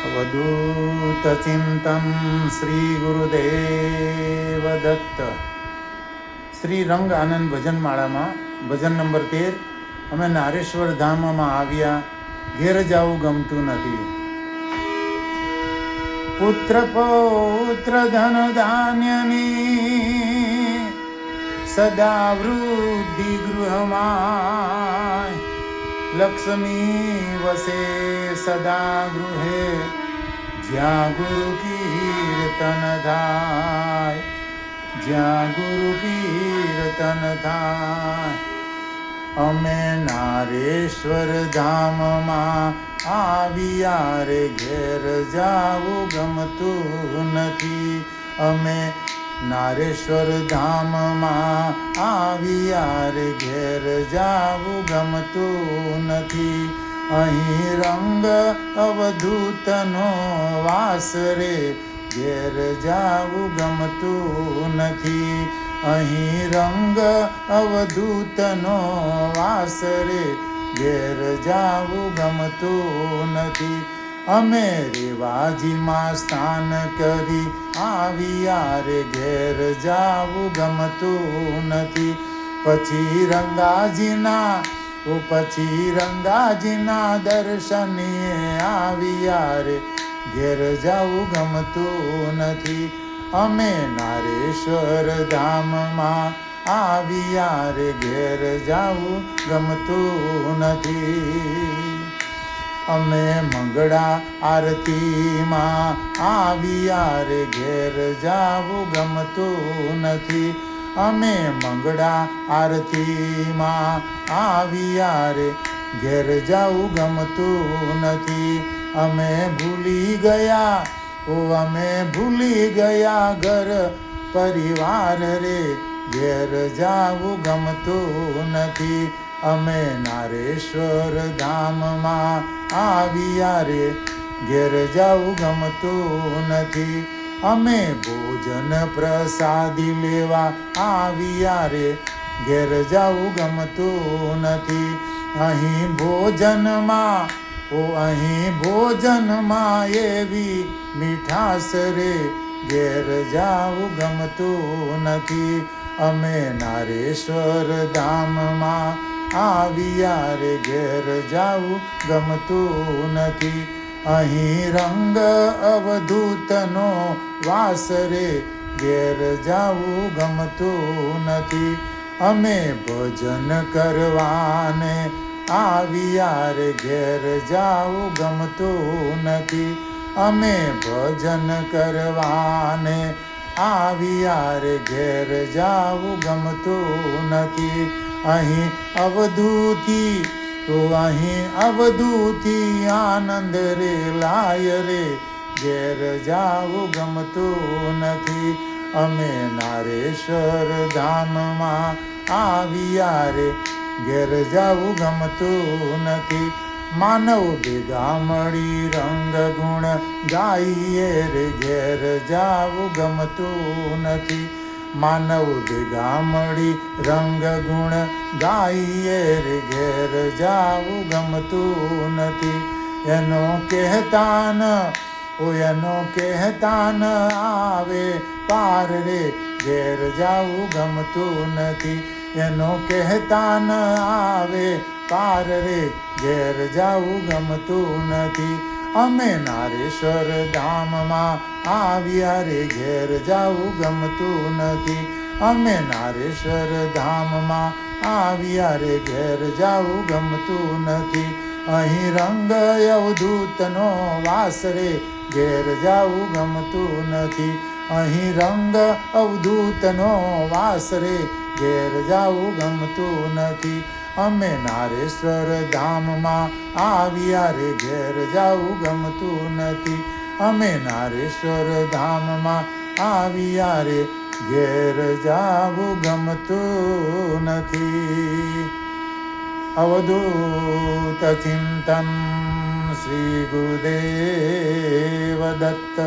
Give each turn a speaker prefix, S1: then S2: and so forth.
S1: અવધૂત ચિંતન શ્રી ગુરુદેવ દત્ત. શ્રી રંગ આનંદ ભજનમાળામાં ભજન નંબર 13. અમે નારેશ્વર ધામમાં આવ્યા, ઘેર જાવું ગમતું નથી. પુત્ર પૌત્ર ધન ધાન્યની સદા વૃદ્ધિ ગૃહમાં, લક્ષ્મી વસે સદા ગૃહે જ્યાં ગુરુ કીર્તન થાય, જ્યાં ગુરુ કીર્તન થાય. અમે નારેશ્વર ધામમાં આવ્યા રે, ઘેર જાવું ગમતું નથી. અમે નારેશ્વર ધામમાં આવ્યા રે, ઘેર જાવું ગમતું નથી. અહીં રંગ અવધૂતનો વાસ રે, ઘેર જાવું ગમતું નથી. અહીં રંગ અવધૂતનો વાસ રે, ઘેર જાવું ગમતું નથી. અમે રેવાજીમાં સ્નાન કરી આવ્યા રે, ઘેર જાવું ગમતું નથી. પછી રંગાજીના દર્શનીએ આવ્યા રે, ઘેર જાવું ગમતું નથી. અમે નારેશ્વર ધામમાં આવ્યા રે, ઘેર જાવું ગમતું નથી. અમે મંગળા આરતીમાં આવ્યા રે, ઘેર જાવું ગમતું નથી. અમે મંગળા આરતીમાં આવ્યા રે, ઘેર જાવું ગમતું નથી. અમે ભૂલી ગયા ઘર પરિવાર રે, ઘેર જાવું ગમતું નથી. અમે નારેશ્વર ધામમાં આવ્યા રે, ઘેર જાવું ગમતું નથી. અમે ભોજન પ્રસાદી લેવા આવ્યા રે, ઘેર જાવું ગમતું નથી. અહીં ભોજનમાં એવી મીઠાશ રે, ઘેર જાવું ગમતું નથી. અમે નારેશ્વર ધામમાં આવ્યા રે, ઘેર જાવું ગમતું નથી. અહીં રંગ અવધૂતનો વાસ રે, ઘેર જાવું ગમતું નથી. અમે ભજન કરવાને આવ્યા રે, ઘેર જાવું ગમતું નથી. અમે ભજન કરવાને આવ્યા રે, ઘેર જાવું ગમતું નથી. અહીં અવધૂતી આનંદ રે લાય રે, ઘેર જાવું ગમતું નથી. અમે નારેશ્વર ધામમાં આવ્યા રે, ઘેર જાવું ગમતું નથી. માનવ ભેગા મળી રંગ ગુણ ગાઈએ રે, ઘેર જાવું ગમતું નથી. માનવ ભેગા મળી રંગ ગુણ ગાઈએ રે, ઘેર જાવું ગમતું નથી. એનો કહેતા ન આવે પાર રે, ઘેર જાવું ગમતું નથી. એનો કહેતા ન આવે પાર રે, ઘેર જાવું ગમતું નથી. અમે નારેશ્વર ધામમાં આવ્યા રે, ઘેર જાવું ગમતું નથી. અમે નારેશ્વર ધામમાં આવ્યા રે, ઘેર જાવું ગમતું નથી. અહીં રંગ અવધૂતનો વાસ રે, ઘેર જાવું ગમતું નથી. અહીં રંગ અવધૂતનો વાસ રે, ઘેર જાવું ગમતું નથી. અમે નારેશ્વર ધામમાં આવ્યા રે, ઘેર જાવું ગમતું નથી. અમે નારેશ્વર ધામમાં આવ્યા રે, ઘેર જાવું ગમતું નથી. અવધૂત ચિંતન શ્રી ગુરુદેવ દત્ત.